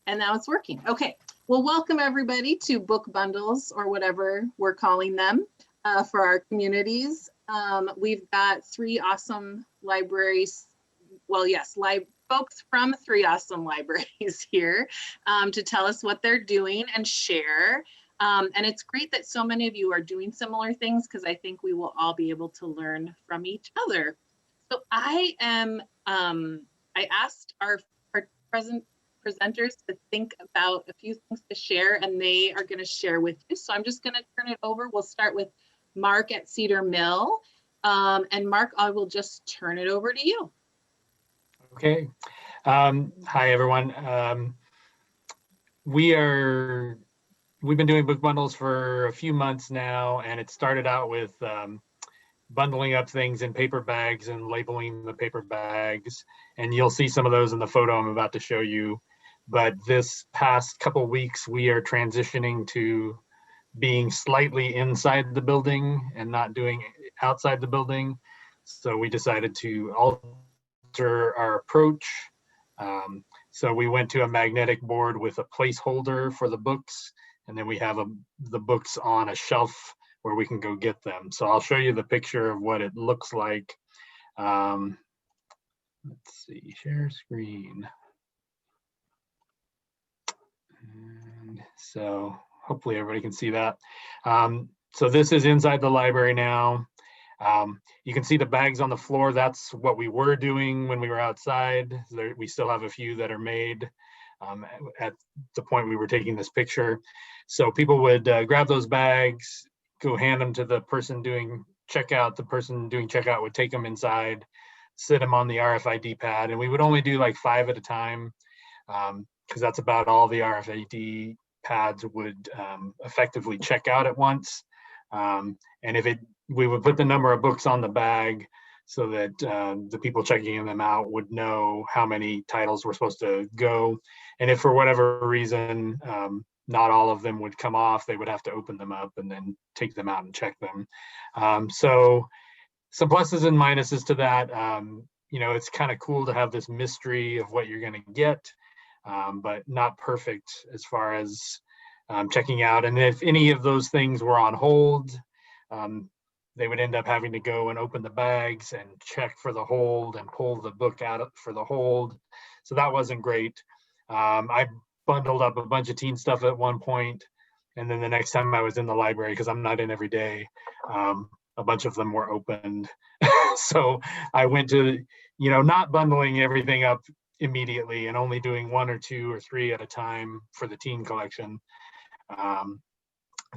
And now it's working. Okay, well, welcome everybody to book bundles or whatever we're calling them for our communities. We've got three awesome libraries. Well, yes, folks from three awesome libraries here to tell us what they're doing and share. And it's great that so many of you are doing similar things because I think we will all be able to learn from each other. So I asked our presenters to think about a few things to share, and they are going to share with you. So I'm just going to turn it over. We'll start with Mark at Cedar Mill. And Mark, I will just turn it over to you. Okay. Hi, everyone. We've been doing book bundles for a few months now, and it started out with bundling up things in paper bags and labeling the paper bags. And you'll see some of those in the photo I'm about to show you. But this past couple of weeks, we are transitioning to being slightly inside the building and not doing outside the building. So we decided to alter our approach. So we went to a magnetic board with a placeholder for the books, and then we have the books on a shelf where we can go get them. So I'll show you the picture of what it looks like. Let's see, share screen. And so hopefully everybody can see that. So this is inside the library now. You can see the bags on the floor. That's what we were doing when we were outside. We still have a few that are made at the point we were taking this picture. So people would grab those bags, go hand them to the person doing checkout. The person doing checkout would take them inside, sit them on the RFID pad, and we would only do like 5 at a time because that's about all the RFID pads would effectively check out at once. And we would put the number of books on the bag so that the people checking them out would know how many titles were supposed to go. And if for whatever reason, not all of them would come off, they would have to open them up and then take them out and check them. So some pluses and minuses to that. It's kind of cool to have this mystery of what you're going to get, but not perfect as far as checking out. And if any of those things were on hold, they would end up having to go and open the bags and check for the hold and pull the book out for the hold. So that wasn't great. I bundled up a bunch of teen stuff at one point, and then the next time I was in the library, because I'm not in every day, a bunch of them were opened. So I went to, not bundling everything up immediately and only doing 1 or 2 or 3 at a time for the teen collection.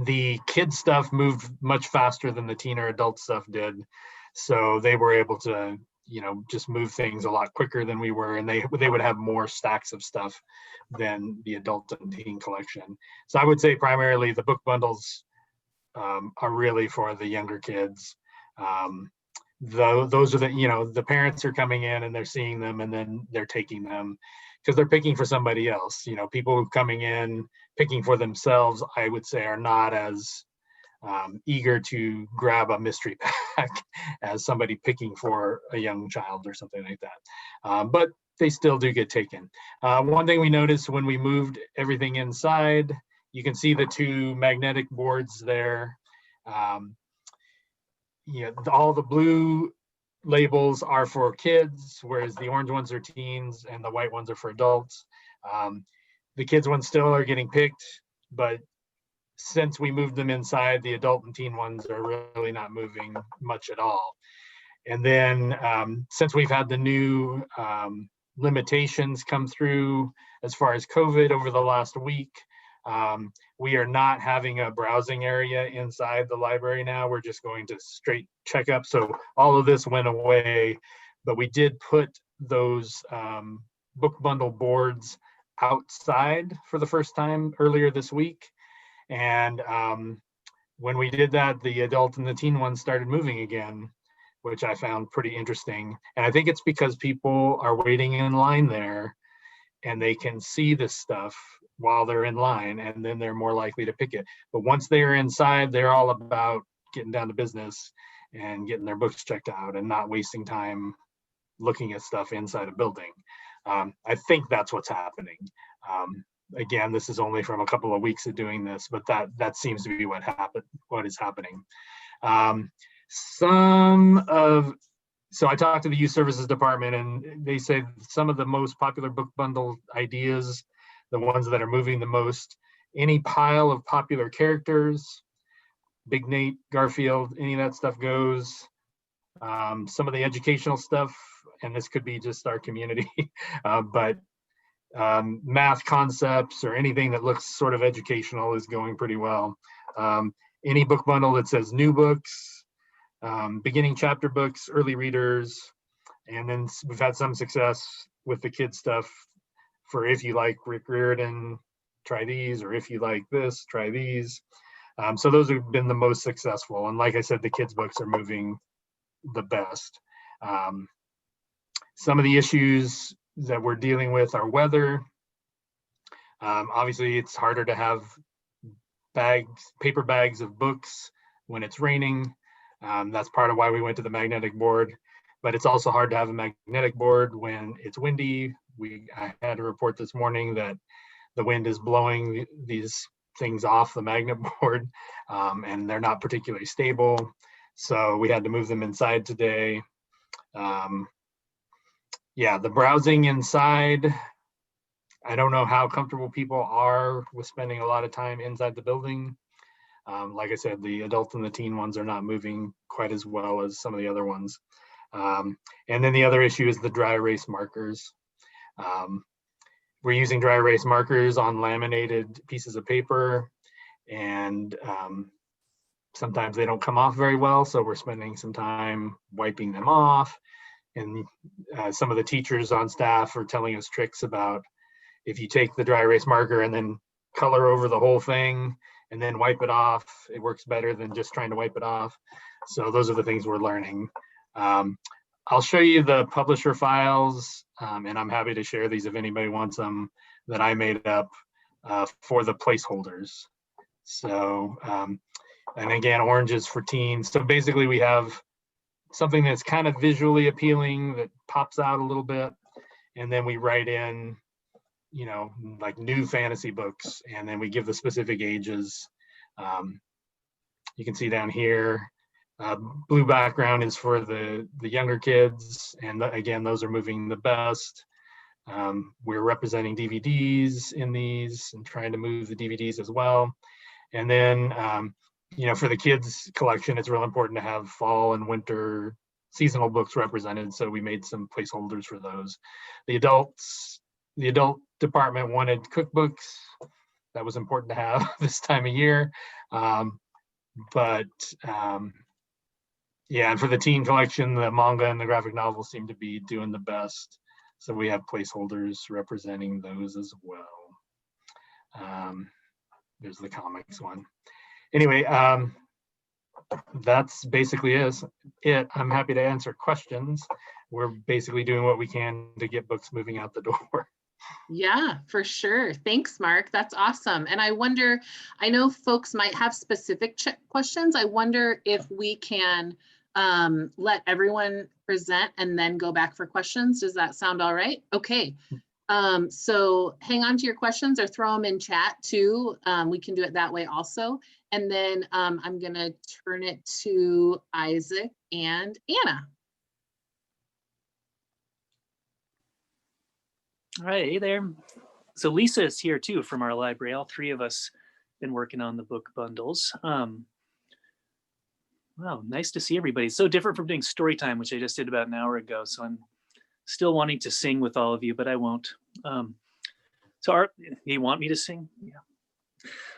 The kid stuff moved much faster than the teen or adult stuff did. So they were able to, just move things a lot quicker than we were. And they would have more stacks of stuff than the adult and teen collection. So I would say primarily the book bundles are really for the younger kids. Those are the parents are coming in and they're seeing them and then they're taking them because they're picking for somebody else. People coming in picking for themselves, I would say, are not as eager to grab a mystery pack as somebody picking for a young child or something like that. But they still do get taken. One thing we noticed when we moved everything inside, you can see the 2 magnetic boards there. All the blue labels are for kids, whereas the orange ones are teens and the white ones are for adults. The kids ones still are getting picked, but since we moved them inside, the adult and teen ones are really not moving much at all. And then since we've had the new limitations come through as far as COVID over the last week, we are not having a browsing area inside the library now. We're just going to straight checkup. So all of this went away, but we did put those book bundle boards outside for the first time earlier this week. And when we did that, the adult and the teen ones started moving again, which I found pretty interesting. And I think it's because people are waiting in line there and they can see this stuff while they're in line, and then they're more likely to pick it. But once they're inside, they're all about getting down to business and getting their books checked out and not wasting time looking at stuff inside a building. I think that's what's happening. Again, this is only from a couple of weeks of doing this, but that seems to be what is happening. So I talked to the youth services department, and they say some of the most popular book bundle ideas, the ones that are moving the most, any pile of popular characters, Big Nate, Garfield, any of that stuff goes. Some of the educational stuff, and this could be just our community, but math concepts or anything that looks sort of educational is going pretty well. Any book bundle that says new books, beginning chapter books, early readers, and then we've had some success with the kids stuff for if you like Rick Riordan, try these, or if you like this, try these. So those have been the most successful. And like I said, the kids books are moving the best. Some of the issues that we're dealing with are weather. Obviously, it's harder to have paper bags of books when it's raining. That's part of why we went to the magnetic board, but it's also hard to have a magnetic board when it's windy. I had a report this morning that the wind is blowing these things off the magnet board, and they're not particularly stable. So we had to move them inside today. Yeah, the browsing inside, I don't know how comfortable people are with spending a lot of time inside the building. Like I said, the adult and the teen ones are not moving quite as well as some of the other ones. And then the other issue is the dry erase markers. We're using dry erase markers on laminated pieces of paper, and sometimes they don't come off very well, so we're spending some time wiping them off. And some of the teachers on staff are telling us tricks about if you take the dry erase marker and then color over the whole thing and then wipe it off, it works better than just trying to wipe it off. So those are the things we're learning. I'll show you the publisher files, and I'm happy to share these if anybody wants them, that I made up for the placeholders. So, and again, oranges for teens. So basically we have something that's kind of visually appealing that pops out a little bit, and then we write in, you know, like new fantasy books, and then we give the specific ages. You can see down here, blue background is for the younger kids, and again, those are moving the best. We're representing DVDs in these and trying to move the DVDs as well. And then, you know, for the kids collection, it's real important to have fall and winter seasonal books represented. So we made some placeholders for those. The adult department wanted cookbooks. That was important to have this time of year. Yeah, and for the teen collection, the manga and the graphic novels seem to be doing the best. So we have placeholders representing those as well. There's the comics one. Anyway, that's basically it. I'm happy to answer questions. We're basically doing what we can to get books moving out the door. Yeah, for sure. Thanks, Mark. That's awesome. And I wonder, I know folks might have specific questions. I wonder if we can let everyone present and then go back for questions. Does that sound all right? Okay. So hang on to your questions or throw them in chat too. We can do it that way also. And then I'm going to turn it to Isaac and Anna. All right, hey there. So Lisa is here too from our library. All three of us been working on the book bundles. Wow, nice to see everybody. So different from doing story time, which I just did about an hour ago. So I'm still wanting to sing with all of you, but I won't. You want me to sing? Yeah.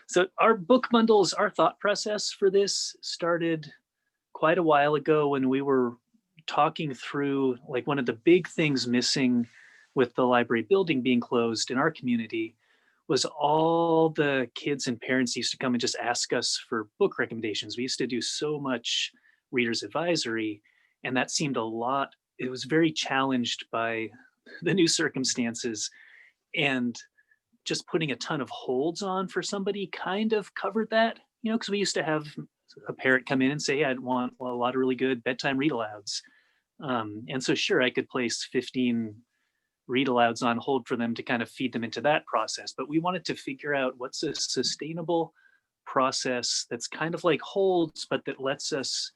So our book bundles, our thought process for this started quite a while ago when we were talking through like one of the big things missing with the library building being closed in our community was all the kids and parents used to come and just ask us for book recommendations. We used to do so much readers advisory, and that seemed a lot. It was very challenged by the new circumstances, and just putting a ton of holds on for somebody kind of covered that, you know, because we used to have a parent come in and say, yeah, I'd want a lot of really good bedtime read alouds. And so sure, I could place 15 read alouds on hold for them to kind of feed them into that process. But we wanted to figure out what's a sustainable process that's kind of like holds, but that lets us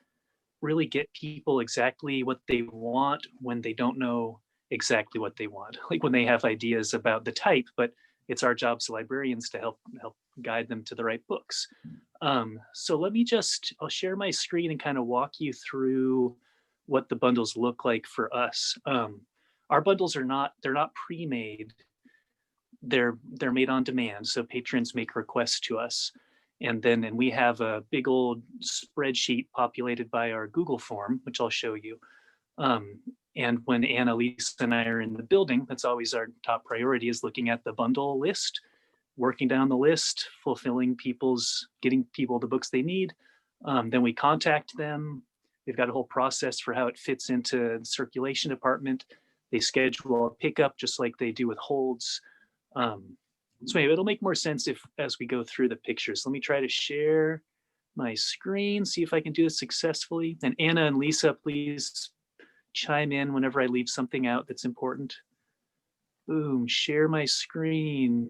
really get people exactly what they want when they don't know exactly what they want. Like when they have ideas about the type, but it's our job as librarians to help guide them to the right books. So I'll share my screen and kind of walk you through what the bundles look like for us. Our bundles they're not pre-made. They're made on demand. So patrons make requests to us. And we have a big old spreadsheet populated by our Google form, which I'll show you. And when Anna, Lisa, and I are in the building, that's always our top priority, is looking at the bundle list, working down the list, getting people the books they need. Then we contact them. They've got a whole process for how it fits into the circulation department. They schedule a pickup just like they do with holds. So maybe it'll make more sense as we go through the pictures. Let me try to share my screen, see if I can do this successfully. And Anna and Lisa, please chime in whenever I leave something out that's important. Boom, share my screen.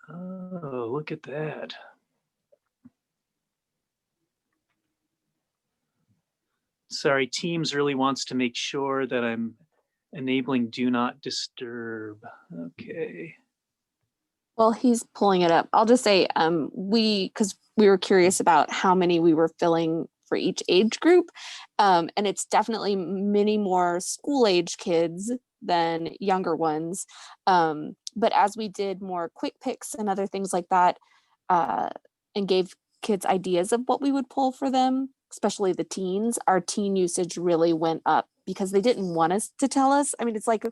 Oh, look at that. Sorry, Teams really wants to make sure that I'm enabling do not disturb. Okay. Well, he's pulling it up. I'll just say because we were curious about how many we were filling for each age group. And it's definitely many more school age kids than younger ones. But as we did more quick picks and other things like that, and gave kids ideas of what we would pull for them, especially the teens, our teen usage really went up because they didn't want us to tell us. I mean, it's like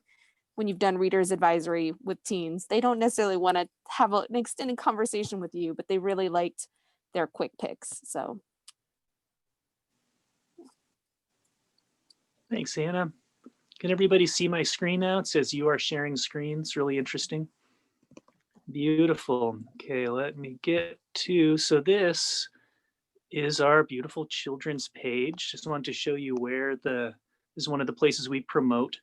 when you've done readers advisory with teens, they don't necessarily want to have an extended conversation with you, but they really liked their quick picks. So. Thanks, Anna. Can everybody see my screen now? It says you are sharing screen. It's really interesting. Beautiful. Okay, let me get to, so this is our beautiful children's page. Just wanted to show you where this is one of the places we promote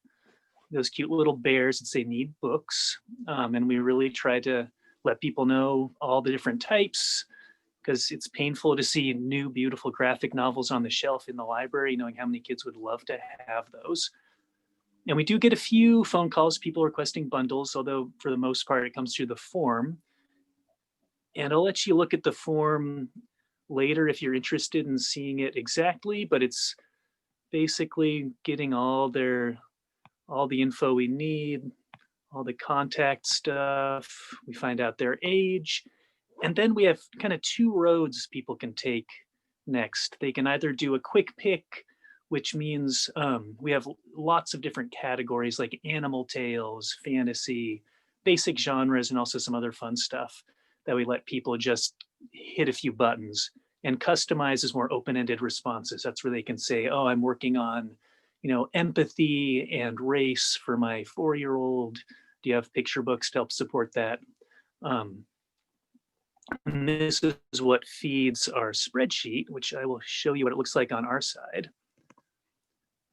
those cute little bears that say need books. And we really try to let people know all the different types, because it's painful to see new, beautiful graphic novels on the shelf in the library, knowing how many kids would love to have those. And we do get a few phone calls, people requesting bundles, although for the most part, it comes through the form. And I'll let you look at the form later if you're interested in seeing it exactly, but it's basically getting all the info we need, all the contact stuff. We find out their age. And then we have kind of two roads people can take next. They can either do a quick pick, which means we have lots of different categories like animal tales, fantasy, basic genres, and also some other fun stuff that we let people just hit a few buttons, and customize as more open-ended responses. That's where they can say, oh, I'm working on, empathy and race for my 4-year-old. Do you have picture books to help support that? And this is what feeds our spreadsheet, which I will show you what it looks like on our side.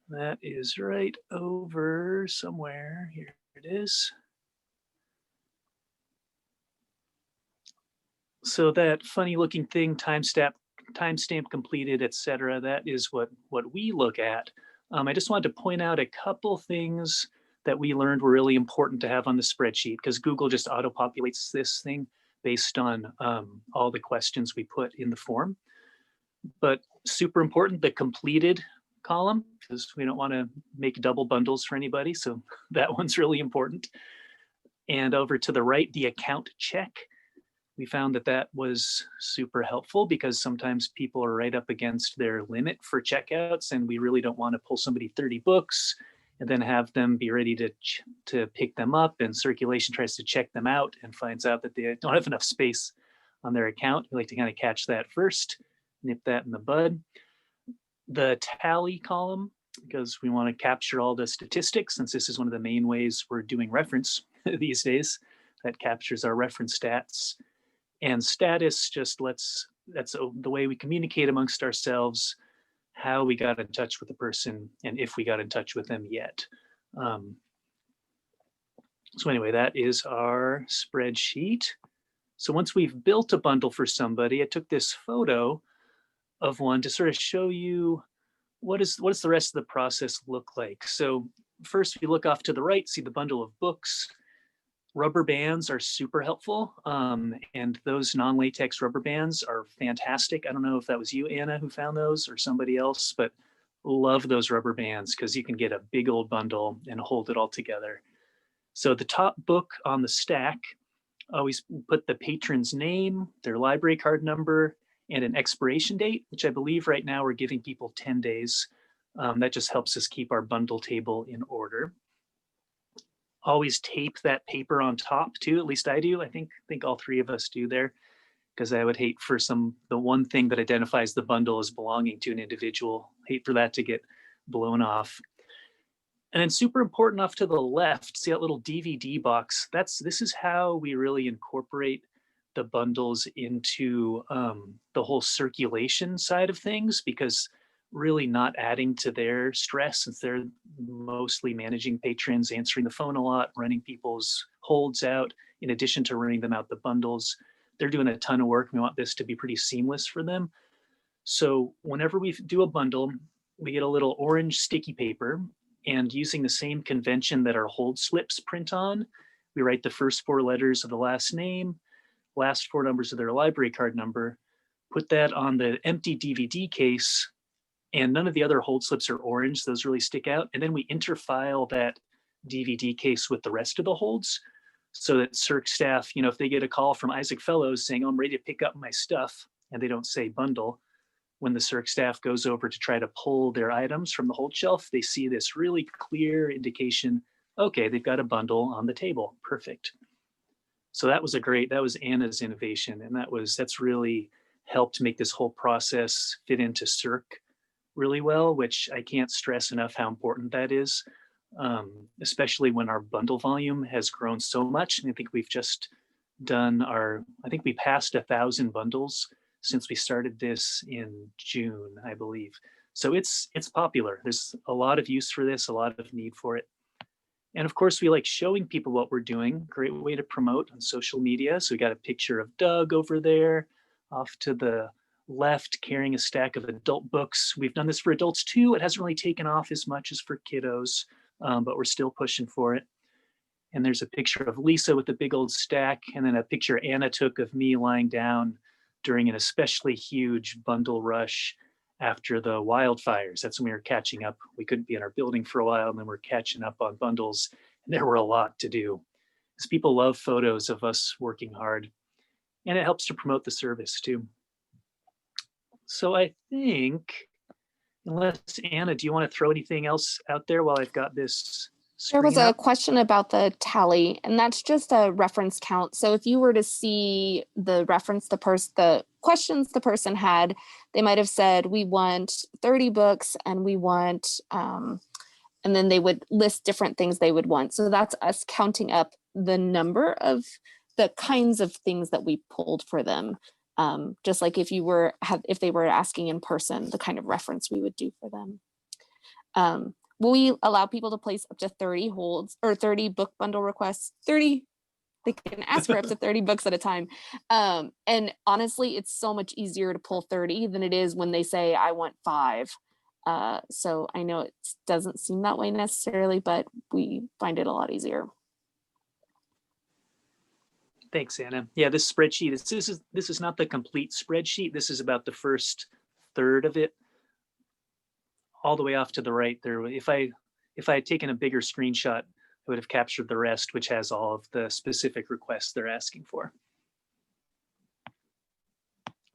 That is right over somewhere. Here it is. So that funny looking thing, timestamp completed, etc. That is what we look at. I just wanted to point out a couple things that we learned were really important to have on the spreadsheet, because Google just auto-populates this thing based on all the questions we put in the form. But super important, the completed column, because we don't want to make double bundles for anybody. So that one's really important. And over to the right, the account check. We found that was super helpful because sometimes people are right up against their limit for checkouts, and we really don't want to pull somebody 30 books and then have them be ready to pick them up, and circulation tries to check them out and finds out that they don't have enough space on their account. We like to kind of catch that first, nip that in the bud. The tally column, because we want to capture all the statistics, since this is one of the main ways we're doing reference these days, that captures our reference stats. And status just that's the way we communicate amongst ourselves, how we got in touch with the person and if we got in touch with them yet. So anyway, that is our spreadsheet. So once we've built a bundle for somebody, I took this photo of one to sort of show you what does the rest of the process look like. So first, if you look off to the right, see the bundle of books. Rubber bands are super helpful, and those non-latex rubber bands are fantastic. I don't know if that was you, Anna, who found those or somebody else, but love those rubber bands because you can get a big old bundle and hold it all together. So the top book on the stack, always put the patron's name, their library card number, and an expiration date, which I believe right now we're giving people 10 days. That just helps us keep our bundle table in order. Always tape that paper on top too, at least I do. I think all three of us do there, because I would hate for the one thing that identifies the bundle as belonging to an individual, hate for that to get blown off. And then super important off to the left, see that little DVD box? This is how we really incorporate the bundles into the whole circulation side of things, because really not adding to their stress, since they're mostly managing patrons, answering the phone a lot, running people's holds out, in addition to running them out the bundles. They're doing a ton of work. We want this to be pretty seamless for them. So whenever we do a bundle, we get a little orange sticky paper, and using the same convention that our hold slips print on, we write the first 4 letters of the last name, last 4 numbers of their library card number, put that on the empty DVD case, and none of the other hold slips are orange. Those really stick out. And then we interfile that DVD case with the rest of the holds, so that circ staff, if they get a call from Isaac Fellows saying, oh, I'm ready to pick up my stuff, and they don't say bundle, when the circ staff goes over to try to pull their items from the hold shelf, they see this really clear indication, okay, they've got a bundle on the table, perfect. So that was Anna's innovation, and that's really helped make this whole process fit into circ really well, which I can't stress enough how important that is, especially when our bundle volume has grown so much. And I think we've just we passed 1,000 bundles since we started this in June, I believe. So it's popular. There's a lot of use for this, a lot of need for it. And of course, we like showing people what we're doing. Great way to promote on social media. So we got a picture of Doug over there, off to the left, carrying a stack of adult books. We've done this for adults too. It hasn't really taken off as much as for kiddos, but we're still pushing for it. And there's a picture of Lisa with a big old stack, and then a picture Anna took of me lying down during an especially huge bundle rush after the wildfires. That's when we were catching up. We couldn't be in our building for a while, and then we're catching up on bundles, and there were a lot to do, because people love photos of us working hard, and it helps to promote the service too. So I think, unless Anna, do you want to throw anything else out there while I've got this There was screen a up? question about the tally, and that's just a reference count. So if you were to see the reference, the questions the person had, they might have said, we want 30 books and we want, and then they would list different things they would want. So that's us counting up the number of the kinds of things that we pulled for them. Just like if they were asking in person, the kind of reference we would do for them. We allow people to place up to 30 holds or 30 book bundle requests. 30, they can ask for up to 30 books at a time. And honestly, it's so much easier to pull 30 than it is when they say, I want 5. So I know it doesn't seem that way necessarily, but we find it a lot easier. Thanks, Anna. Yeah, this spreadsheet, this is not the complete spreadsheet. This is about the first third of it. All the way off to the right there. If I had taken a bigger screenshot, I would have captured the rest, which has all of the specific requests they're asking for.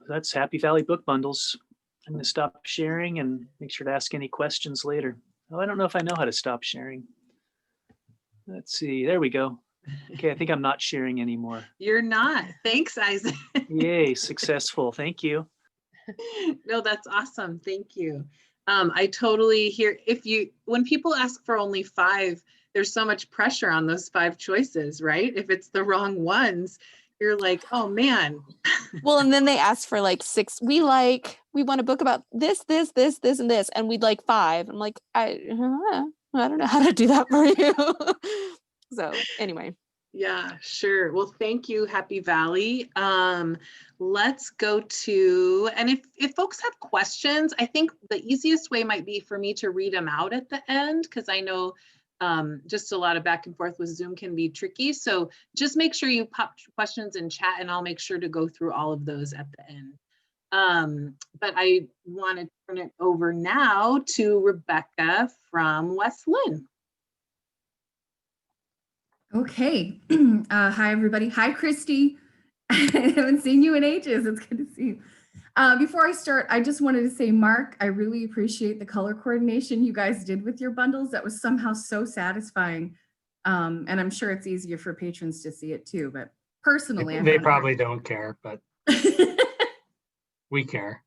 That's Happy Valley Book Bundles. I'm going to stop sharing and make sure to ask any questions later. Oh, I don't know if I know how to stop sharing. Let's see. There we go. Okay, I think I'm not sharing anymore. You're not. Thanks, Isaac. Yay, successful. Thank you. No, that's awesome. Thank you. I totally hear when people ask for only 5, there's so much pressure on those 5 choices, right? If it's the wrong ones, you're like, oh man. Well, and then they ask for like 6. We want a book about this, and this, and we'd like 5. I'm like, I don't know how to do that for you. So anyway. Yeah, sure. Well, thank you, Happy Valley. Let's go to, and if folks have questions, I think the easiest way might be for me to read them out at the end, because I know just a lot of back and forth with Zoom can be tricky. So just make sure you pop questions in chat and I'll make sure to go through all of those at the end. But I want to turn it over now to Rebecca from West Lynn. Okay. Hi, everybody. Hi, Christy. I haven't seen you in ages. It's good to see you. Before I start, I just wanted to say, Mark, I really appreciate the color coordination you guys did with your bundles. That was somehow so satisfying. And I'm sure it's easier for patrons to see it too, but personally, They probably don't care, but we care.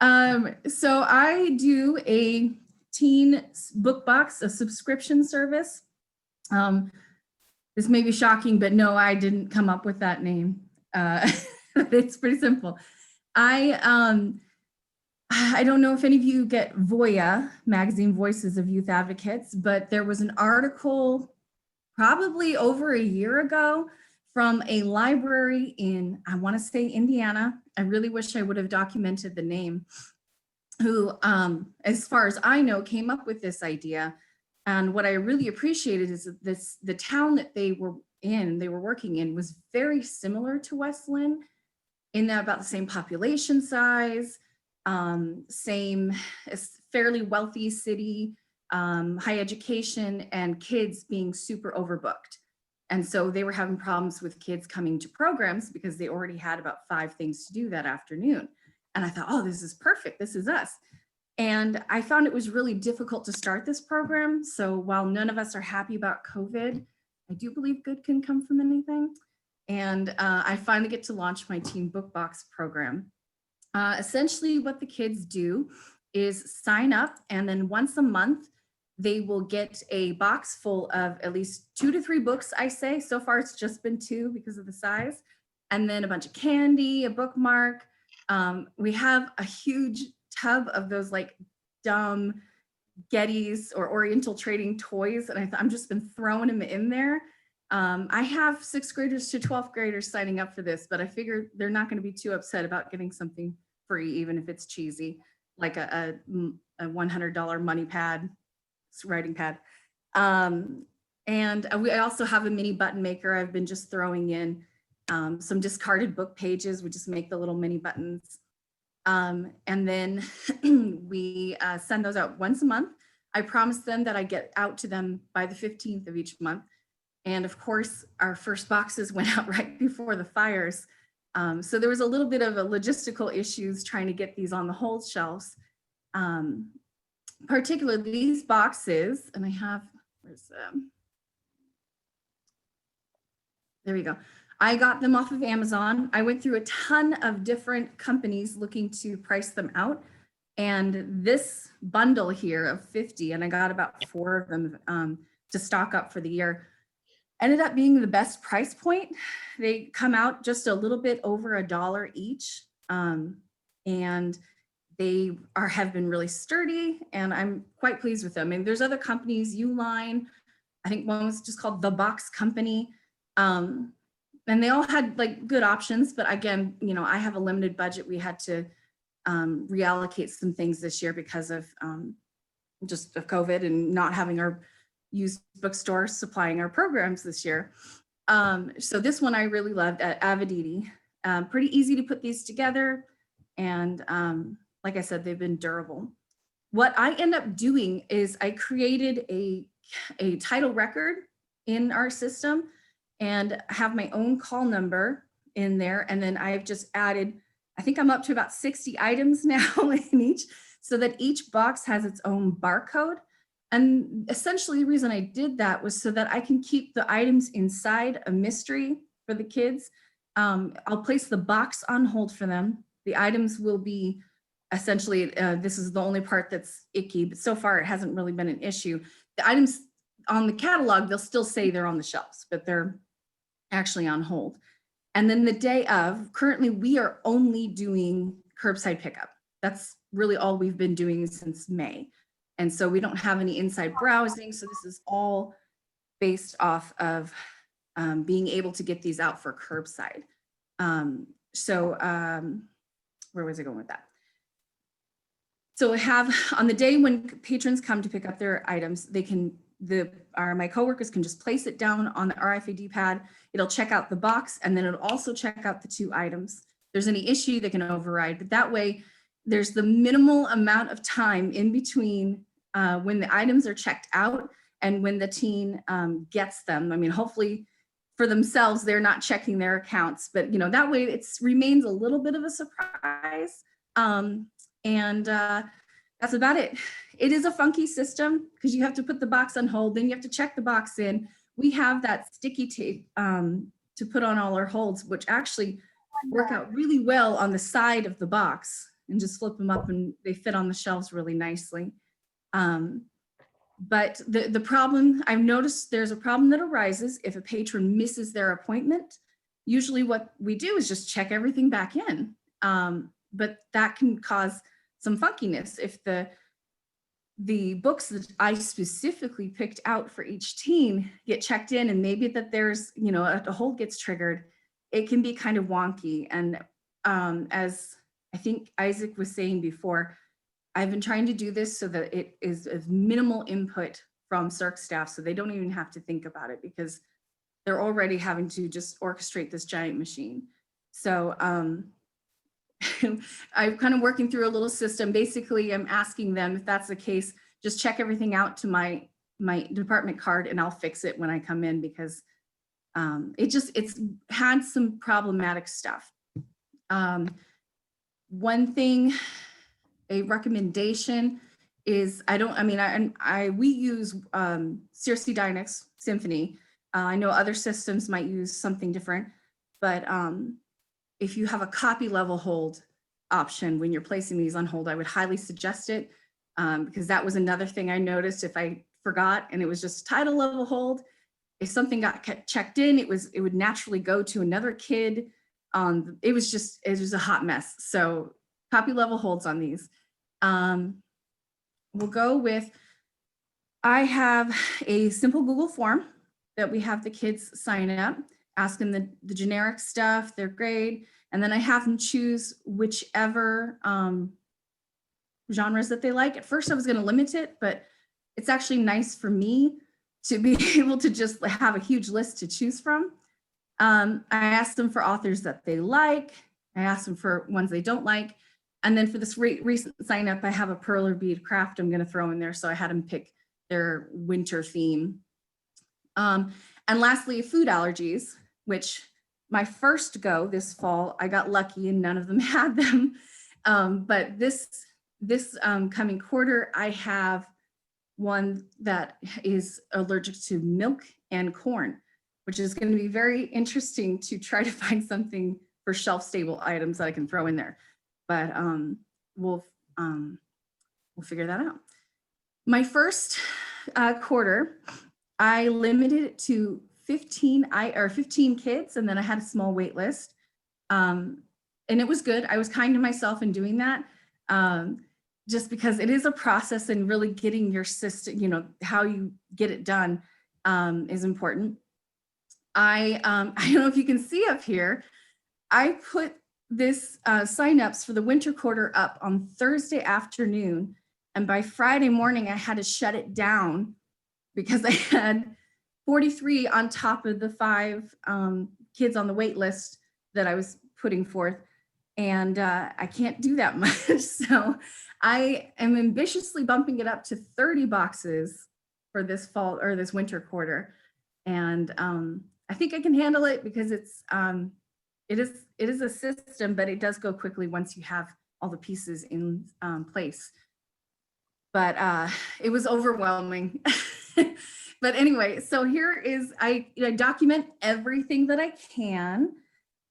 So I do a teen book box, a subscription service. This may be shocking, but no, I didn't come up with that name. It's pretty simple. I don't know if any of you get Voya magazine, Voices of Youth Advocates, but there was an article probably over a year ago from a library in, I want to say Indiana. I really wish I would have documented the name, who, as far as I know, came up with this idea. And what I really appreciated is that the town that they were working in was very similar to West Lynn, in that about the same population size, same fairly wealthy city, high education, and kids being super overbooked. And so they were having problems with kids coming to programs because they already had about 5 things to do that afternoon. And I thought, oh, this is perfect. This is us. And I found it was really difficult to start this program. So while none of us are happy about COVID, I do believe good can come from anything. And I finally get to launch my Teen Book Box program. Essentially what the kids do is sign up, and then once a month, they will get a box full of at least 2 to 3 books, I say. So far, it's just been 2 because of the size. And then a bunch of candy, a bookmark. We have a huge tub of those like dumb Gettys or Oriental Trading toys. And I'm just been throwing them in there. I have 6th graders to 12th graders signing up for this, but I figure they're not going to be too upset about getting something free, even if it's cheesy, like a $100 money pad, writing pad. And I also have a mini button maker. I've been just throwing in some discarded book pages. We just make the little mini buttons. And then we send those out once a month. I promise them that I get out to them by the 15th of each month. And of course, our first boxes went out right before the fires. So there was a little bit of a logistical issues trying to get these on the hold shelves. Particularly these boxes, and I have, there we go. I got them off of Amazon. I went through a ton of different companies looking to price them out. And this bundle here of 50, and I got about 4 of them to stock up for the year, ended up being the best price point. They come out just a little bit over $1 each. And they have been really sturdy, and I'm quite pleased with them. And there's other companies, Uline, I think one was just called The Box Company. And they all had like good options, but again, you know, I have a limited budget. We had to reallocate some things this year because of just of COVID and not having our used bookstore supplying our programs this year. So this one I really loved at Avidity. Pretty easy to put these together. And like I said, they've been durable. What I end up doing is I created a title record in our system and have my own call number in there. And then I've just added, I think I'm up to about 60 items now in each, so that each box has its own barcode. And essentially the reason I did that was so that I can keep the items inside a mystery for the kids. I'll place the box on hold for them. The items will be essentially, this is the only part that's icky, but so far it hasn't really been an issue. The items on the catalog, they'll still say they're on the shelves, but they're actually on hold. And then the day of, currently we are only doing curbside pickup. That's really all we've been doing since May. And so we don't have any inside browsing. So this is all based off of being able to get these out for curbside. Where was I going with that? So we have on the day when patrons come to pick up their items, they can, my coworkers can just place it down on the RFID pad. It'll check out the box, and then it'll also check out the 2 items. If there's any issue, they can override, but that way there's the minimal amount of time in between when the items are checked out and when the teen gets them. I mean, hopefully for themselves, they're not checking their accounts, but that way it remains a little bit of a surprise. That's about it. It is a funky system because you have to put the box on hold, then you have to check the box in. We have that sticky tape to put on all our holds, which actually work out really well on the side of the box, and just flip them up and they fit on the shelves really nicely. But the problem, I've noticed there's a problem that arises if a patron misses their appointment. Usually what we do is just check everything back in. But that can cause some funkiness if the books that I specifically picked out for each teen get checked in, and maybe that there's, a hold gets triggered, it can be kind of wonky. And as I think Isaac was saying before, I've been trying to do this so that it is as minimal input from CERC staff, so they don't even have to think about it because they're already having to just orchestrate this giant machine. So I'm kind of working through a little system. Basically, I'm asking them, if that's the case, just check everything out to my department card and I'll fix it when I come in, because it's had some problematic stuff. One thing, a recommendation is, we use CRC Dynix Symphony. I know other systems might use something different, but if you have a copy level hold option when you're placing these on hold, I would highly suggest it, because that was another thing I noticed. If I forgot and it was just title level hold, if something got checked in, it would naturally go to another kid. It was a hot mess. So copy level holds on these. We'll go with, I have a simple Google form that we have the kids sign up, ask them the generic stuff, their grade, and then I have them choose whichever genres that they like. At first I was going to limit it, but it's actually nice for me to be able to just have a huge list to choose from. I asked them for authors that they like. I asked them for ones they don't like. And then for this recent sign up, I have a pearl or bead craft I'm going to throw in there. So I had them pick their winter theme. And lastly, food allergies, which my first go this fall, I got lucky and none of them had them. But this coming quarter, I have one that is allergic to milk and corn, which is going to be very interesting to try to find something for shelf stable items that I can throw in there. But we'll figure that out. My first quarter, I limited it to 15 kids, and then I had a small wait list. And it was good. I was kind to myself in doing that, just because it is a process, and really getting your system, how you get it done is important. I don't know if you can see up here, I put this signups for the winter quarter up on Thursday afternoon. And by Friday morning, I had to shut it down because I had 43 on top of the 5 kids on the wait list that I was putting forth. And I can't do that much. So I am ambitiously bumping it up to 30 boxes for this fall or this winter quarter. And I think I can handle it because it is a system, but it does go quickly once you have all the pieces in place. But it was overwhelming. But anyway, so here is, I document everything that I can.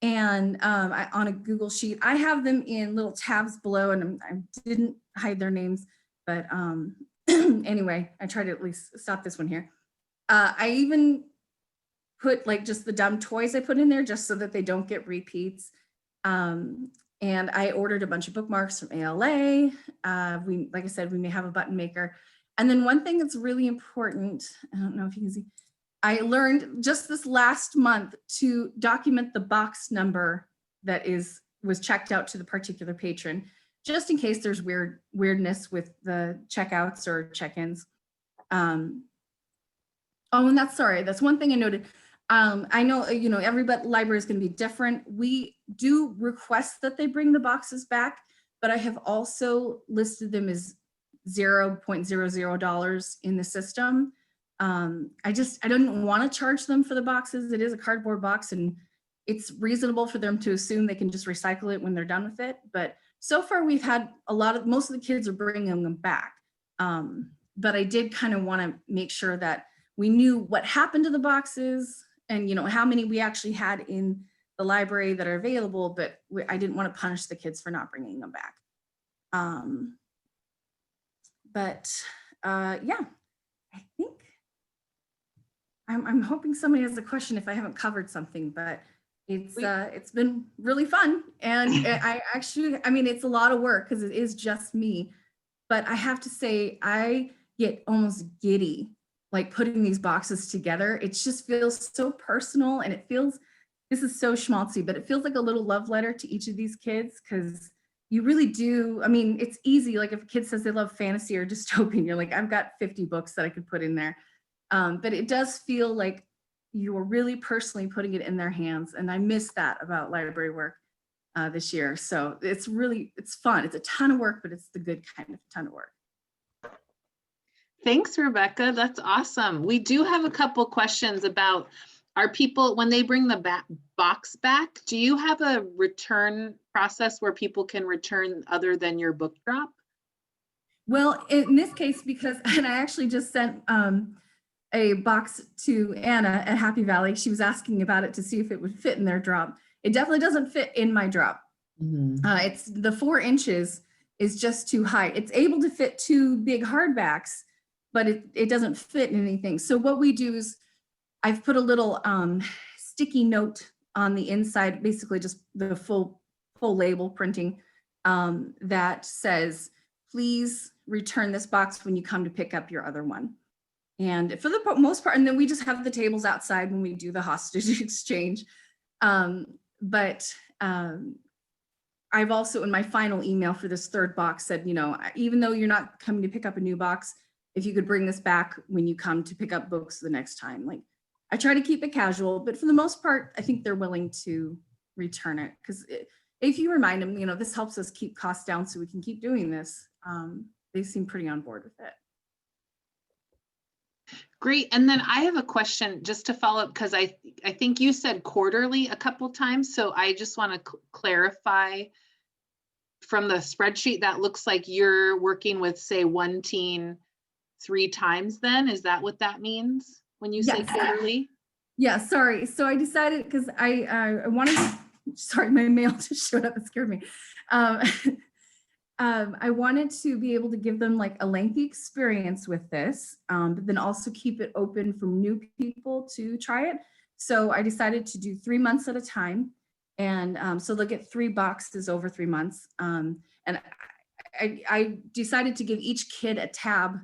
And on a Google Sheet, I have them in little tabs below, and I didn't hide their names, but anyway, I tried to at least stop this one here. I even put like just the dumb toys I put in there just so that they don't get repeats. And I ordered a bunch of bookmarks from ALA. Like I said, we may have a button maker. And then one thing that's really important, I don't know if you can see, I learned just this last month to document the box number that was checked out to the particular patron, just in case there's weirdness with the checkouts or check-ins. Oh, and that's one thing I noted. I know, every library is going to be different. We do request that they bring the boxes back, but I have also listed them as $0.00 in the system. I don't want to charge them for the boxes. It is a cardboard box, and it's reasonable for them to assume they can just recycle it when they're done with it. But so far we've had most of the kids are bringing them back. But I did kind of want to make sure that we knew what happened to the boxes and, how many we actually had in the library that are available, but I didn't want to punish the kids for not bringing them back. Yeah, I think I'm hoping somebody has a question if I haven't covered something, but it's been really fun. And it's a lot of work because it is just me, but I have to say, I get almost giddy, like putting these boxes together. It just feels so personal, and this is so schmaltzy, but it feels like a little love letter to each of these kids, because you really do. It's easy. Like if a kid says they love fantasy or dystopian, you're like, I've got 50 books that I could put in there. But it does feel like you're really personally putting it in their hands. And I miss that about library work this year. So it's fun. It's a ton of work, but it's the good kind of ton of work. Thanks, Rebecca. That's awesome. We do have a couple questions about our people, when they bring the box back, do you have a return process where people can return other than your book drop? Well, in this case, and I actually just sent a box to Anna at Happy Valley. She was asking about it to see if it would fit in their drop. It definitely doesn't fit in my drop. Mm-hmm. It's the 4 inches is just too high. It's able to fit 2 big hardbacks, but it doesn't fit in anything. So what we do is I've put a little sticky note on the inside, basically just the full label printing that says, please return this box when you come to pick up your other one. And for the most part, and then we just have the tables outside when we do the hostage exchange. But I've also, in my final email for this 3rd box, said, even though you're not coming to pick up a new box, if you could bring this back when you come to pick up books the next time. Like, I try to keep it casual, but for the most part, I think they're willing to return it, because if you remind them, this helps us keep costs down so we can keep doing this. They seem pretty on board with it. Great. And then I have a question just to follow up, because I think you said quarterly a couple times. So I just want to clarify from the spreadsheet, that looks like you're working with, say, one teen 3 times then? Is that what that means when you say quarterly? Yeah, sorry. So I decided, because I wanted to, sorry, my mail just showed up. It scared me. I wanted to be able to give them like a lengthy experience with this, but then also keep it open for new people to try it. So I decided to do 3 months at a time. And so they'll get 3 boxes over 3 months. And I decided to give each kid a tab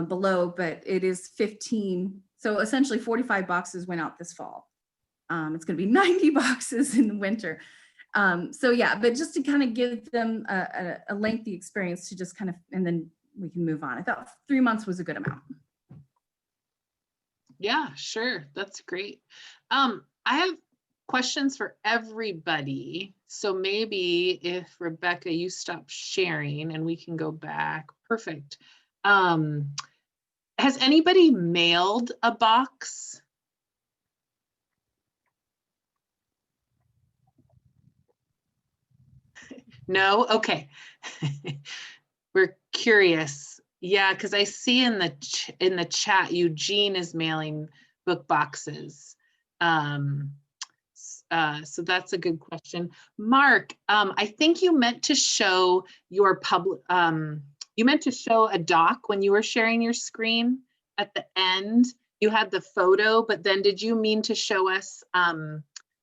below, but it is 15. So essentially 45 boxes went out this fall. It's going to be 90 boxes in the winter. So yeah, but just to kind of give them a lengthy experience to just kind of, and then we can move on. I thought 3 months was a good amount. Yeah, sure. That's great. I have questions for everybody. So maybe if Rebecca, you stop sharing and we can go back. Perfect. Has anybody mailed a box? No? Okay. We're curious. Yeah, because I see in the chat, Eugene is mailing book boxes. So that's a good question. Mark, I think you meant to show your public, you meant to show a doc when you were sharing your screen at the end. You had the photo, but then did you mean to show us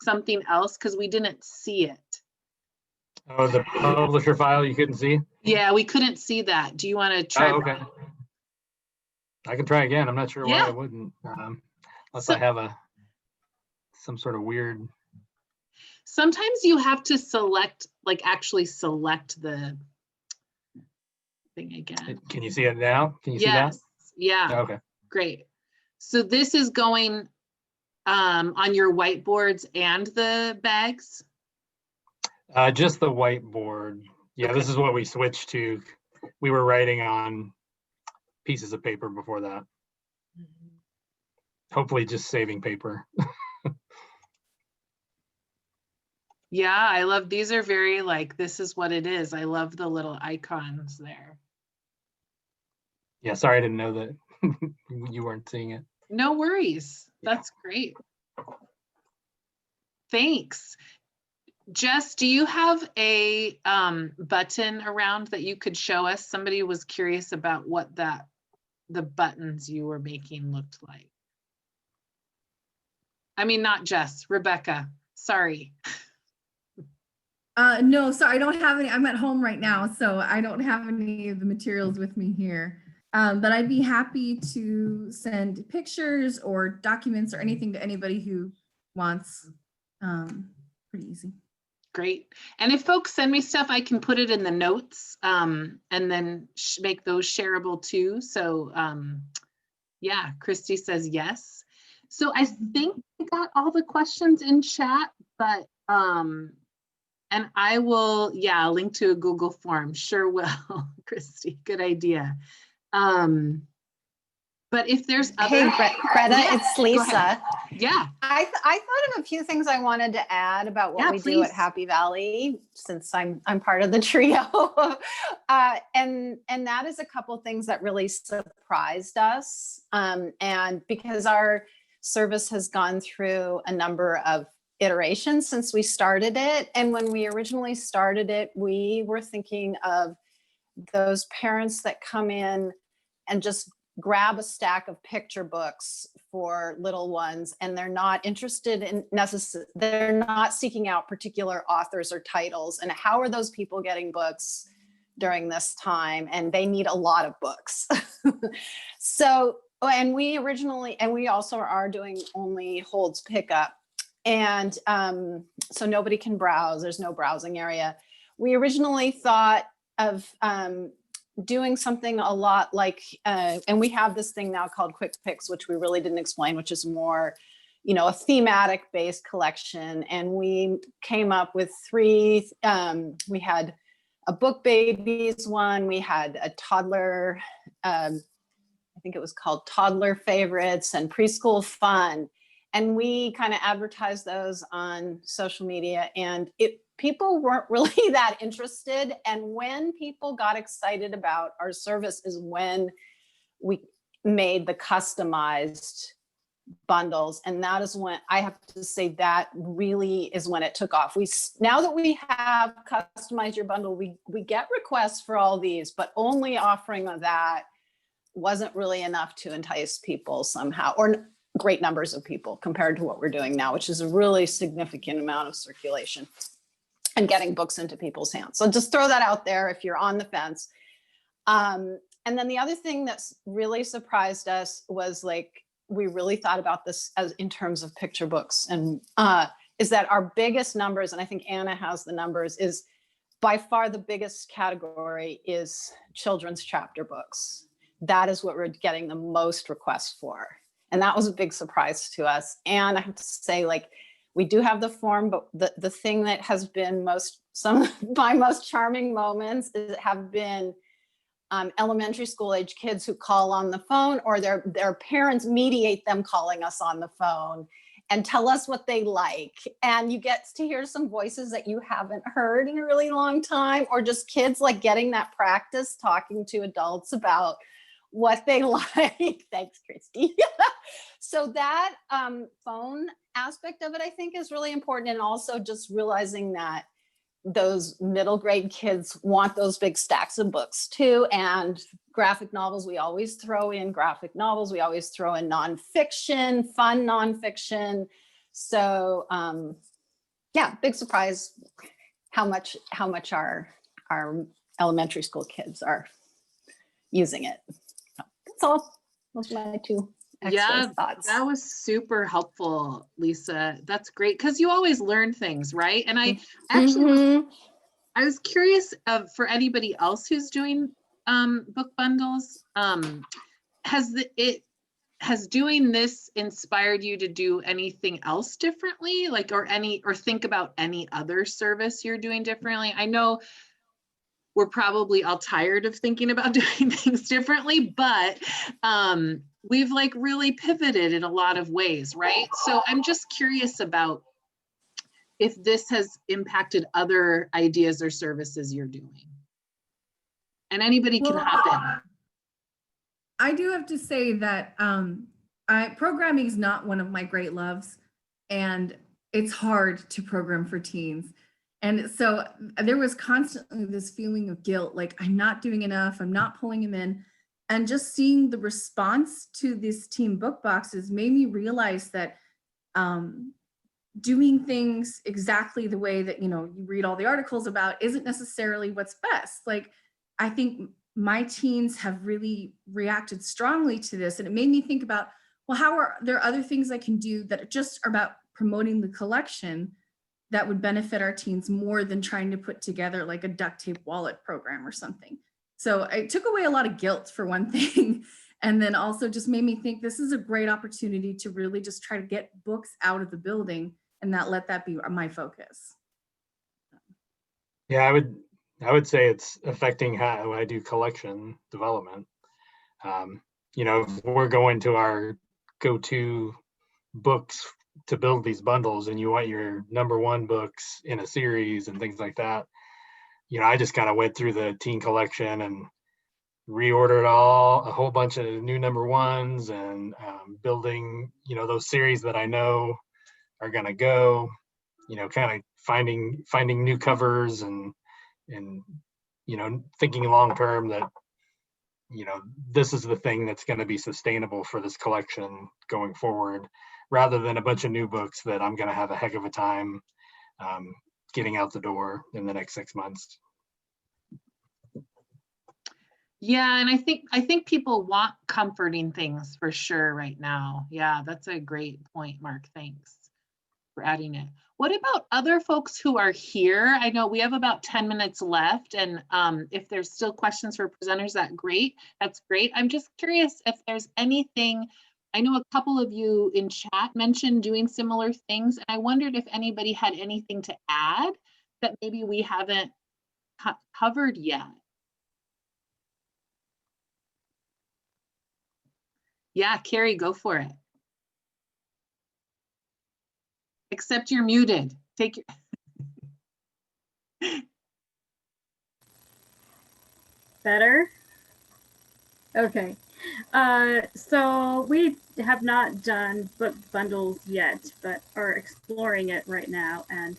something else? Because we didn't see it. Oh, the publisher file you couldn't see? Yeah, we couldn't see that. Do you want to try? Oh, okay. I can try again. I'm not sure why I wouldn't. unless So- I have some sort of weird. Sometimes you have to select, like actually select the thing again. Can you see it now? Can you see that? Yes, yeah, Okay. great. So this is going on your whiteboards and the bags? Just the whiteboard. Yeah, this is what we switched to. We were writing on pieces of paper before that. Hopefully just saving paper. Yeah, I love, these are very like, this is what it is. I love the little icons there. Yeah, sorry, I didn't know that you weren't seeing it. No worries. That's great. Thanks. Jess, do you have a button around that you could show us? Somebody was curious about what the buttons you were making looked like. I mean, not Jess, Rebecca, sorry. No, so I don't have any. I'm at home right now, so I don't have any of the materials with me here. But I'd be happy to send pictures or documents or anything to anybody who wants. Pretty easy. Great. And if folks send me stuff, I can put it in the notes and then make those shareable too. So yeah, Christy says yes. So I think I got all the questions in chat, but and I will, yeah, link to a Google form. Sure will, Christy, good idea. But if there's other. Hey, Greta, Yeah, it's go ahead. Lisa. Yeah, I thought of a few things I wanted to add about what Yeah, we do please. at Happy Valley, since I'm part of the trio. And that is a couple things that really surprised us. And because our service has gone through a number of iterations since we started it. And when we originally started it, we were thinking of those parents that come in and just grab a stack of picture books for little ones, and they're not interested in they're not seeking out particular authors or titles. And how are those people getting books during this time? And they need a lot of books. So, and we also are doing only holds pickup. And so nobody can browse, there's no browsing area. We originally thought of doing something a lot like, and we have this thing now called Quick Picks, which we really didn't explain, which is more, a thematic based collection. And we came up with three, we had a book babies one, we had a toddler, I think it was called Toddler Favorites and Preschool Fun. And we kind of advertised those on social media, and people weren't really that interested. And when people got excited about our service is when we made the customized bundles. And that is when I have to say that really is when it took off. Now that we have customized your bundle, we get requests for all these, but only offering of that wasn't really enough to entice people somehow, or great numbers of people compared to what we're doing now, which is a really significant amount of circulation and getting books into people's hands. So just throw that out there if you're on the fence. And then the other thing that's really surprised us was, like, we really thought about this as in terms of picture books, and is that our biggest numbers, and I think Anna has the numbers, is by far the biggest category is children's chapter books. That is what we're getting the most requests for. And that was a big surprise to us. And I have to say, like, we do have the form, but the thing that has been some of my most charming moments have been elementary school age kids who call on the phone, or their parents mediate them calling us on the phone and tell us what they like. And you get to hear some voices that you haven't heard in a really long time, or just kids like getting that practice talking to adults about what they like. Thanks, Christy. So that phone aspect of it, I think, is really important. And also just realizing that those middle grade kids want those big stacks of books too. And graphic novels, we always throw in graphic novels. We always throw in nonfiction, fun nonfiction. So yeah, big surprise how much our elementary school kids are using it. That's all. Those are my two experts' thoughts. That was super helpful, Lisa. That's great because you always learn things, right? And I actually I was curious for anybody else who's doing book bundles. Has doing this inspired you to do anything else differently, like or think about any other service you're doing differently? I know we're probably all tired of thinking about doing things differently, but we've like really pivoted in a lot of ways, right? So I'm just curious about if this has impacted other ideas or services you're doing. And anybody can hop in. I do have to say that programming is not one of my great loves, and it's hard to program for teens. And so there was constantly this feeling of guilt, like I'm not doing enough, I'm not pulling them in. And just seeing the response to these team book boxes made me realize that doing things exactly the way that, you read all the articles about isn't necessarily what's best. Like, I think my teens have really reacted strongly to this. And it made me think about, well, how are there other things I can do that just are about promoting the collection that would benefit our teens more than trying to put together like a duct tape wallet program or something. So it took away a lot of guilt for one thing. And then also just made me think this is a great opportunity to really just try to get books out of the building and not let that be my focus. Yeah, I would say it's affecting how I do collection development. If we're going to our go-to books to build these bundles and you want your #1 books in a series and things like that, I just kind of went through the teen collection and reordered a whole bunch of new #1s and building, those series that I know are going to go, kind of finding new covers and thinking long term that, this is the thing that's going to be sustainable for this collection going forward, rather than a bunch of new books that I'm going to have a heck of a time getting out the door in the next 6 months. Yeah, and I think people want comforting things for sure right now. Yeah, that's a great point, Mark. Thanks for adding it. What about other folks who are here? I know we have about 10 minutes left, and if there's still questions for presenters, that's great. I'm just curious if there's anything. I know a couple of you in chat mentioned doing similar things, and I wondered if anybody had anything to add that maybe we haven't covered yet. Yeah, Carrie, go for it. Except you're muted. Take your. Better? Okay. So we have not done book bundles yet, but are exploring it right now. And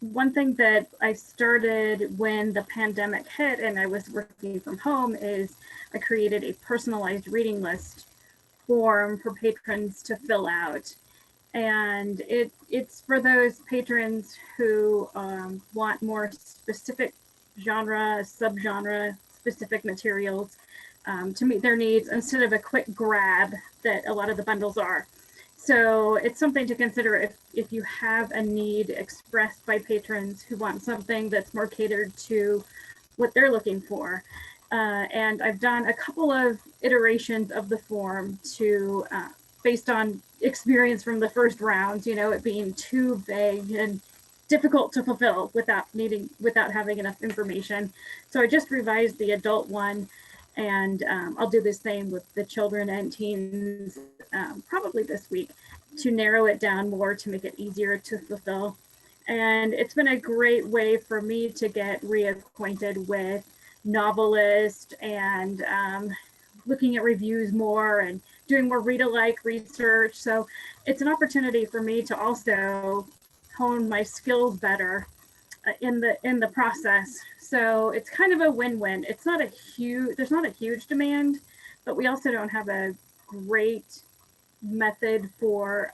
one thing that I started when the pandemic hit and I was working from home is I created a personalized reading list form for patrons to fill out. And it's for those patrons who want more specific genre, subgenre specific materials to meet their needs instead of a quick grab that a lot of the bundles are. So it's something to consider if you have a need expressed by patrons who want something that's more catered to what they're looking for. And I've done a couple of iterations of the form to based on experience from the first round, it being too vague and difficult to fulfill without having enough information. So I just revised the adult one, and I'll do the same with the children and teens probably this week to narrow it down more to make it easier to fulfill. And it's been a great way for me to get reacquainted with novelists and looking at reviews more and doing more read-alike research. So it's an opportunity for me to also hone my skills better in the process. So it's kind of a win-win. There's not a huge demand, but we also don't have a great method for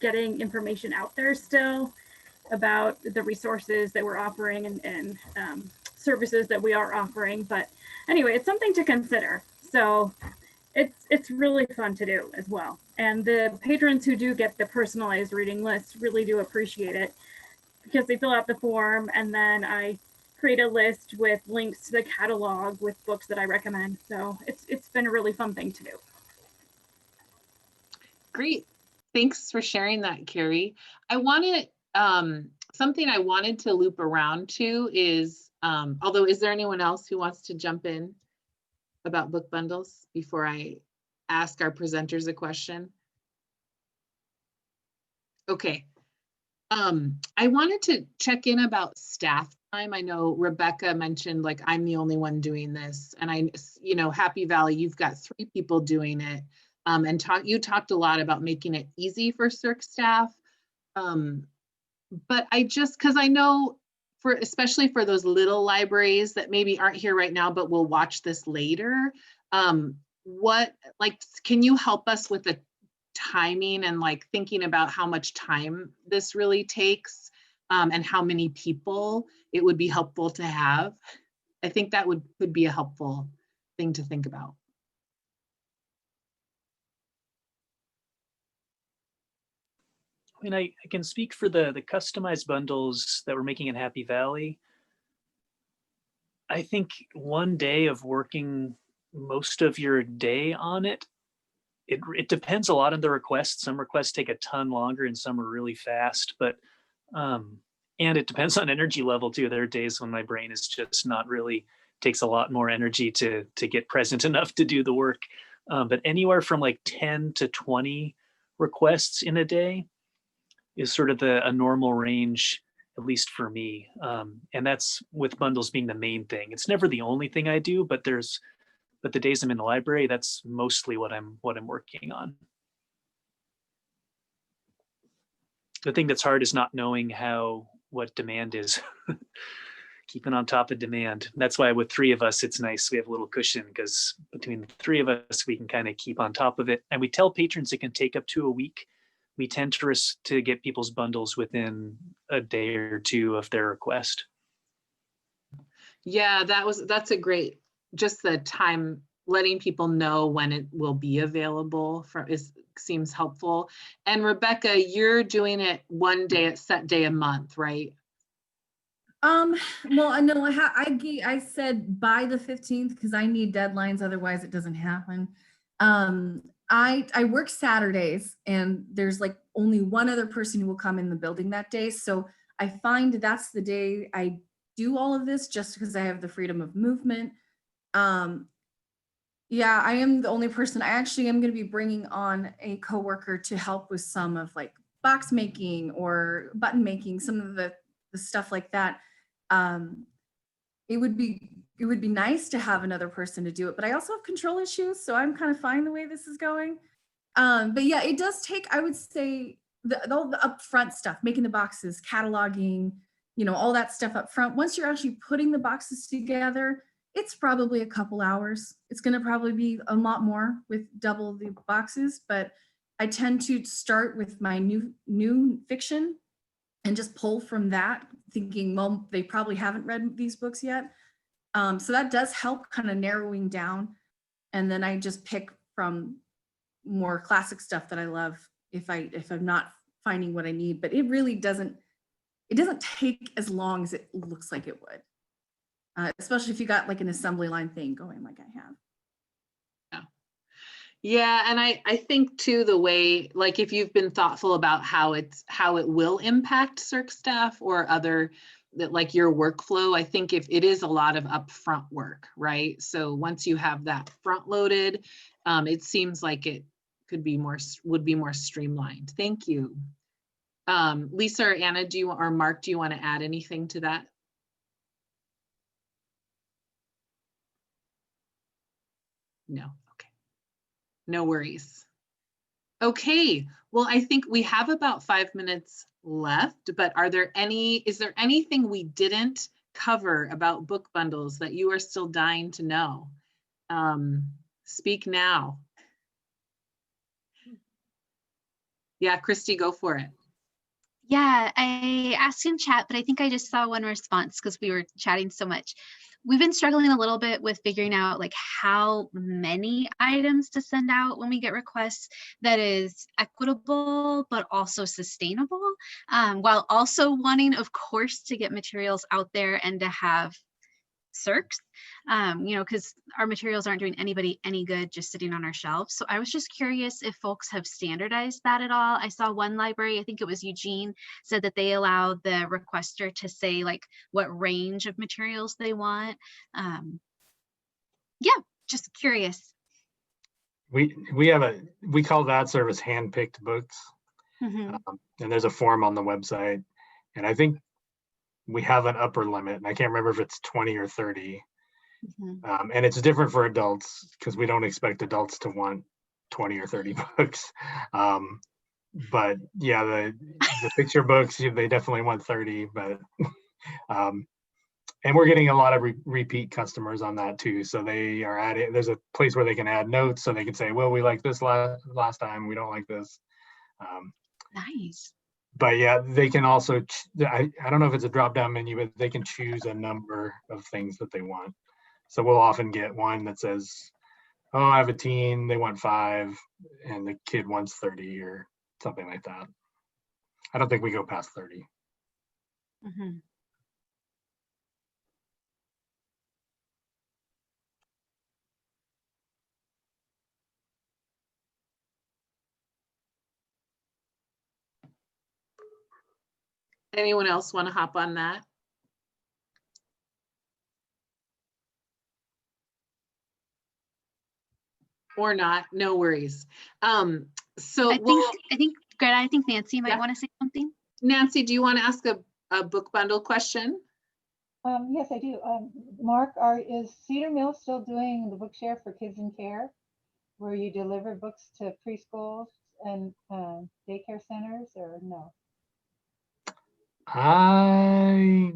getting information out there still about the resources that we're offering and services that we are offering. But anyway, it's something to consider. So it's really fun to do as well. And the patrons who do get the personalized reading list really do appreciate it, because they fill out the form and then I create a list with links to the catalog with books that I recommend. So it's been a really fun thing to do. Great. Thanks for sharing that, Carrie. I wanted, something I wanted to loop around to is, although is there anyone else who wants to jump in about book bundles before I ask our presenters a question? Okay. I wanted to check in about staff time. I know Rebecca mentioned like I'm the only one doing this, and Happy Valley, you've got 3 people doing it. And you talked a lot about making it easy for CERC staff. But because I know especially for those little libraries that maybe aren't here right now, but will watch this later, can you help us with the timing and like thinking about how much time this really takes, and how many people it would be helpful to have? I think that could be a helpful thing to think about. I mean, I can speak for the customized bundles that we're making in Happy Valley. I think one day of working most of your day on it, it depends a lot on the requests. Some requests take a ton longer and some are really fast, but and it depends on energy level too. There are days when my brain is just not really, takes a lot more energy to get present enough to do the work. But anywhere from like 10 to 20 requests in a day is sort of a normal range, at least for me. And that's with bundles being the main thing. It's never the only thing I do, but the days I'm in the library, that's mostly what I'm working on. The thing that's hard is not knowing what demand is. Keeping on top of demand. That's why with 3 of us, it's nice. We have a little cushion because between the 3 of us, we can kind of keep on top of it. And we tell patrons it can take up to a week. We tend to get people's bundles within a day or 2 of their request. Yeah, that's a great, just the time, letting people know when it will be available seems helpful. And Rebecca, you're doing it one day at set day a month, right? Well, no, I said by the 15th because I need deadlines, otherwise it doesn't happen. I work Saturdays and there's like only one other person who will come in the building that day. So I find that's the day I do all of this just because I have the freedom of movement. Yeah, I am the only person. I actually am going to be bringing on a coworker to help with some of like box making or button making, some of the stuff like that. It would be nice to have another person to do it, but I also have control issues, so I'm kind of fine the way this is going. But yeah, it does take, I would say, all the upfront stuff, making the boxes, cataloging, all that stuff up front. Once you're actually putting the boxes together, it's probably a couple hours. It's going to probably be a lot more with double the boxes, but I tend to start with my new fiction and just pull from that, thinking, well, they probably haven't read these books yet. So that does help kind of narrowing down. And then I just pick from more classic stuff that I love if I'm not finding what I need. But it really doesn't take as long as it looks like it would. Especially if you got like an assembly line thing going like I have. Yeah, and I think too, the way, like if you've been thoughtful about how it will impact CERC staff or like your workflow, I think if it is a lot of upfront work, right? So once you have that front loaded, it seems like it would be more streamlined. Thank you. Lisa or Anna, or Mark, do you want to add anything to that? No, okay. No worries. Okay, well, I think we have about 5 minutes left, but is there anything we didn't cover about book bundles that you are still dying to know? Speak now. Yeah, Christy, go for it. Yeah, I asked in chat, but I think I just saw one response because we were chatting so much. We've been struggling a little bit with figuring out like how many items to send out when we get requests that is equitable but also sustainable, while also wanting, of course, to get materials out there and to have circs, because our materials aren't doing anybody any good just sitting on our shelves. So I was just curious if folks have standardized that at all. I saw one library, I think it was Eugene, said that they allow the requester to say like what range of materials they want. Yeah, just curious. We call that service handpicked books. Mhm. And there's a form on the website, and I think we have an upper limit, and I can't remember if it's 20 or 30. Mhm. And it's different for adults because we don't expect adults to want 20 or 30 books. But yeah, the picture books, they definitely want 30, but and we're getting a lot of repeat customers on that too. So they are adding, there's a place where they can add notes so they can say, well, we like this last time, we don't like this. Nice. But yeah, they can also, I don't know if it's a drop down menu, but they can choose a number of things that they want. So we'll often get one that says, oh, I have a teen, they want 5, and the kid wants 30 or something like that. I don't think we go past 30. Mhm. Anyone else want to hop on that? Or not, no worries. So I think Greta, I think Nancy might Yeah. want to say something. Nancy, do you want to ask a book bundle question? Yes, I do. Mark, is Cedar Mill still doing the book share for kids in care, where you deliver books to preschools and daycare centers, or no? I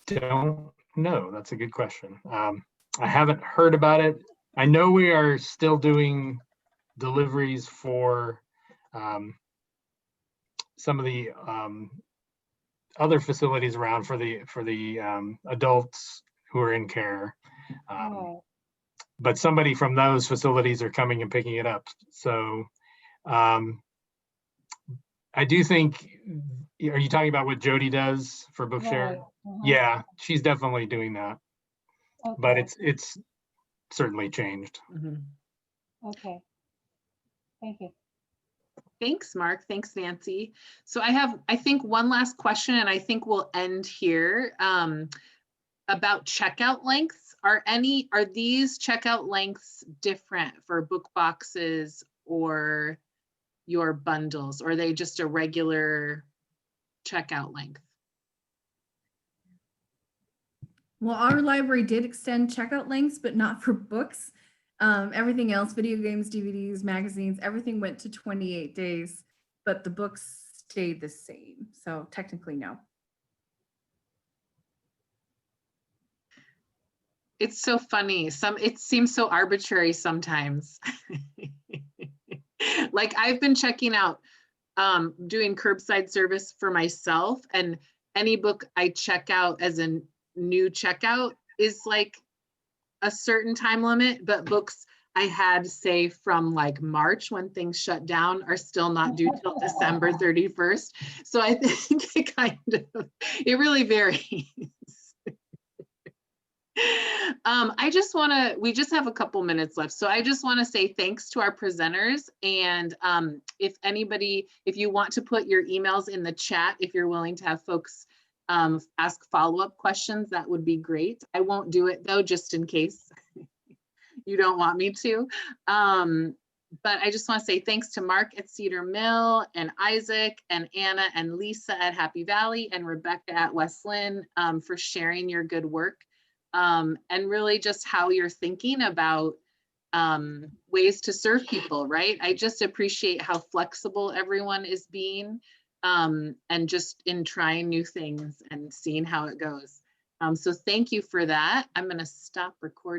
don't know. That's a good question. I haven't heard about it. I know we are still doing deliveries for some of the other facilities around for the adults who are in care. But somebody from those facilities are coming and picking it up. So I do think, are you talking about what Jody does for Bookshare? Right. Yeah, she's definitely doing that. Okay. But it's certainly changed. Okay. Thank you. Thanks, Mark. Thanks, Nancy. So I think one last question, and I think we'll end here. About checkout lengths. Are these checkout lengths different for book boxes or your bundles, or are they just a regular checkout length? Well, our library did extend checkout lengths, but not for books. Everything else, video games, DVDs, magazines, everything went to 28 days, but the books stayed the same. So technically, no. It's so funny. It seems so arbitrary sometimes. Like I've been checking out, doing curbside service for myself, and any book I check out as a new checkout is like a certain time limit, but books I had, say, from like March when things shut down are still not due till December 31st. So I think it really varies. We just have a couple minutes left. So I just want to say thanks to our presenters. And if you want to put your emails in the chat, if you're willing to have folks ask follow-up questions, that would be great. I won't do it though, just in case you don't want me to. But I just want to say thanks to Mark at Cedar Mill, and Isaac and Anna and Lisa at Happy Valley, and Rebecca at West Lynn for sharing your good work. And really just how you're thinking about ways to serve people, right? I just appreciate how flexible everyone is being, and just in trying new things and seeing how it goes. So thank you for that. I'm going to stop recording.